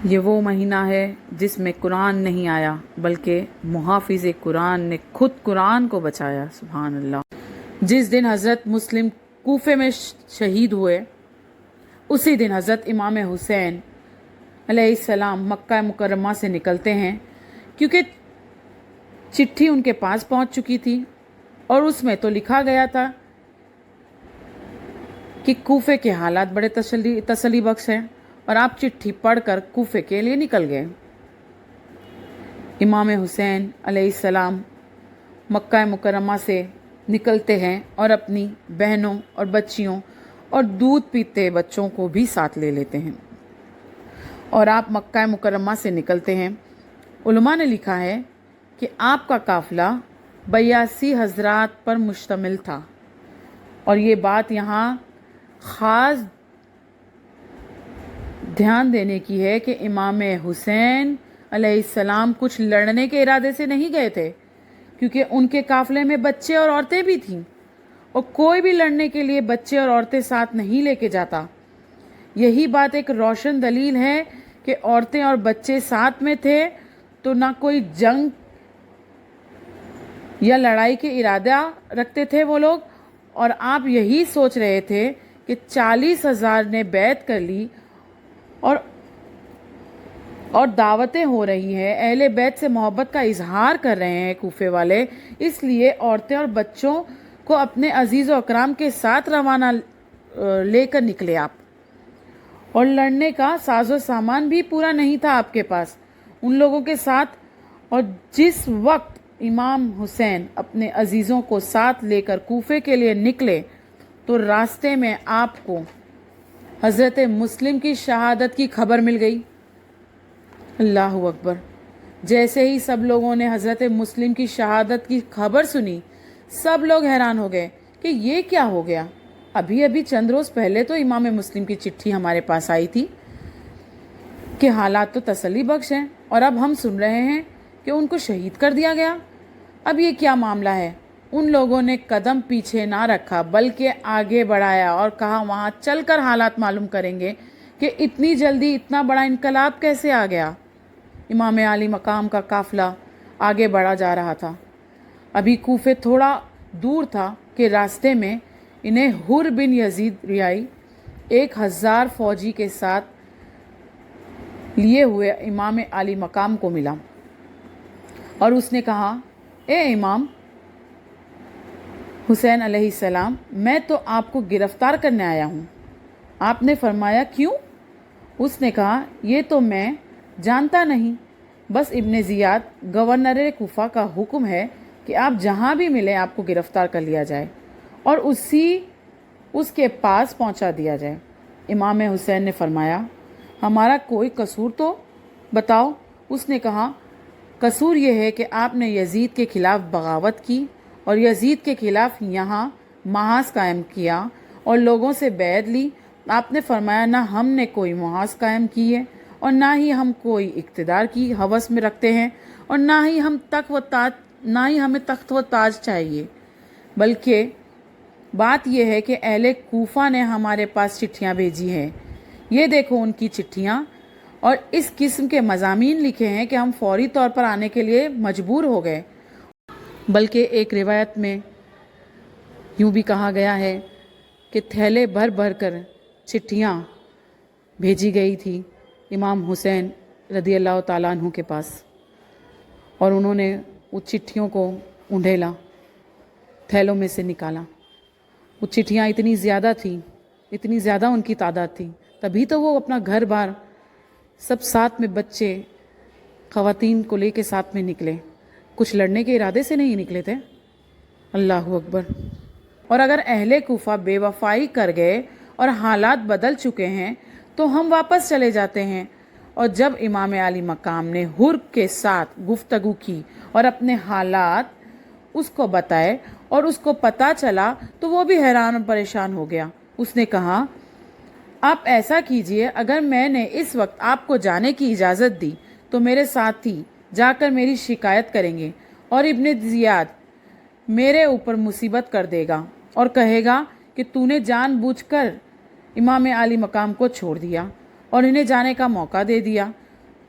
یہ وہ مہینہ ہے جس میں قرآن نہیں آیا بلکہ محافظ قرآن نے خود قرآن کو بچایا۔ سبحان اللہ۔ جس دن حضرت مسلم کوفے میں شہید ہوئے اسی دن حضرت امام حسین علیہ السلام مکہ مکرمہ سے نکلتے ہیں، کیونکہ چٹھی ان کے پاس پہنچ چکی تھی اور اس میں تو لکھا گیا تھا کہ کوفے کے حالات بڑے تسلی بخش ہیں، اور آپ چٹھی پڑھ کر کوفے کے لیے نکل گئے۔ امام حسین علیہ السلام مکہ مکرمہ سے نکلتے ہیں اور اپنی بہنوں اور بچیوں اور دودھ پیتے بچوں کو بھی ساتھ لے لیتے ہیں، اور آپ مکہ مکرمہ سے نکلتے ہیں۔ علماء نے لکھا ہے کہ آپ کا قافلہ 82 حضرات پر مشتمل تھا، اور یہ بات یہاں خاص دھیان دینے کی ہے کہ امام حسین علیہ السلام کچھ لڑنے کے ارادے سے نہیں گئے تھے، کیونکہ ان کے قافلے میں بچے اور عورتیں بھی تھیں، اور کوئی بھی لڑنے کے لیے بچے اور عورتیں ساتھ نہیں لے کے جاتا۔ یہی بات ایک روشن دلیل ہے کہ عورتیں اور بچے ساتھ میں تھے تو نہ کوئی جنگ یا لڑائی کے ارادہ رکھتے تھے وہ لوگ، اور آپ یہی سوچ رہے تھے کہ 40,000 نے بیعت کر لی اور دعوتیں ہو رہی ہیں، اہل بیت سے محبت کا اظہار کر رہے ہیں کوفے والے، اس لیے عورتیں اور بچوں کو اپنے عزیز و اکرام کے ساتھ روانہ لے کر نکلے آپ، اور لڑنے کا ساز و سامان بھی پورا نہیں تھا آپ کے پاس ان لوگوں کے ساتھ۔ اور جس وقت امام حسین اپنے عزیزوں کو ساتھ لے کر کوفے کے لیے نکلے تو راستے میں آپ کو حضرت مسلم کی شہادت کی خبر مل گئی۔ اللہ اکبر۔ جیسے ہی سب لوگوں نے حضرت مسلم کی شہادت کی خبر سنی، سب لوگ حیران ہو گئے کہ یہ کیا ہو گیا؟ ابھی چند روز پہلے تو امام مسلم کی چٹھی ہمارے پاس آئی تھی کہ حالات تو تسلی بخش ہیں، اور اب ہم سن رہے ہیں کہ ان کو شہید کر دیا گیا۔ اب یہ کیا معاملہ ہے؟ ان لوگوں نے قدم پیچھے نہ رکھا بلکہ آگے بڑھایا اور کہا وہاں چل کر حالات معلوم کریں گے کہ اتنی جلدی اتنا بڑا انقلاب کیسے آ گیا۔ امام علی مقام کا قافلہ آگے بڑھا جا رہا تھا۔ ابھی کوفے تھوڑا دور تھا کہ راستے میں انہیں حر بن یزید ریائی 1000 فوجی کے ساتھ لیے ہوئے امام علی مقام کو ملا، اور اس نے کہا، اے امام حسین علیہ السلام، میں تو آپ کو گرفتار کرنے آیا ہوں۔ آپ نے فرمایا، کیوں؟ اس نے کہا، یہ تو میں جانتا نہیں، بس ابن زیاد گورنر کوفہ کا حکم ہے کہ آپ جہاں بھی ملے آپ کو گرفتار کر لیا جائے اور اس کے پاس پہنچا دیا جائے۔ امام حسین نے فرمایا، ہمارا کوئی قصور تو بتاؤ۔ اس نے کہا، قصور یہ ہے کہ آپ نے یزید کے خلاف بغاوت کی اور یزید کے خلاف یہاں محاذ قائم کیا اور لوگوں سے بیعت لی۔ آپ نے فرمایا، نہ ہم نے کوئی محاذ قائم کی ہے اور نہ ہی ہم کوئی اقتدار کی ہوس میں رکھتے ہیں، اور نہ ہی ہمیں تخت و تاج چاہیے، بلکہ بات یہ ہے کہ اہل کوفہ نے ہمارے پاس چٹھیاں بھیجی ہیں۔ یہ دیکھو ان کی چٹھیاں، اور اس قسم کے مضامین لکھے ہیں کہ ہم فوری طور پر آنے کے لیے مجبور ہو گئے۔ بلکہ ایک روایت میں یوں بھی کہا گیا ہے کہ تھیلے بھر بھر کر چٹھیاں بھیجی گئی تھی امام حسین رضی اللہ تعالیٰ عنہ کے پاس، اور انہوں نے وہ چٹھیوں کو اونڈھیلا، تھیلوں میں سے نکالا۔ وہ چٹھیاں اتنی زیادہ ان کی تعداد تھی، تبھی تو وہ اپنا گھر بار سب ساتھ میں، بچے خواتین کو لے کے ساتھ میں نکلے، کچھ لڑنے کے ارادے سے نہیں نکلے تھے۔ اللہ اکبر۔ اور اگر اہل کوفہ بے وفائی کر گئے اور حالات بدل چکے ہیں تو ہم واپس چلے جاتے ہیں۔ اور جب امام علی مقام نے حر کے ساتھ گفتگو کی اور اپنے حالات اس کو بتائے اور اس کو پتہ چلا تو وہ بھی حیران اور پریشان ہو گیا۔ اس نے کہا، آپ ایسا کیجئے، اگر میں نے اس وقت آپ کو جانے کی اجازت دی تو میرے ساتھی جا کر میری شکایت کریں گے، اور ابن زیاد میرے اوپر مصیبت کر دے گا اور کہے گا کہ تو نے جان بوجھ کر امام علی مقام کو چھوڑ دیا اور انہیں جانے کا موقع دے دیا۔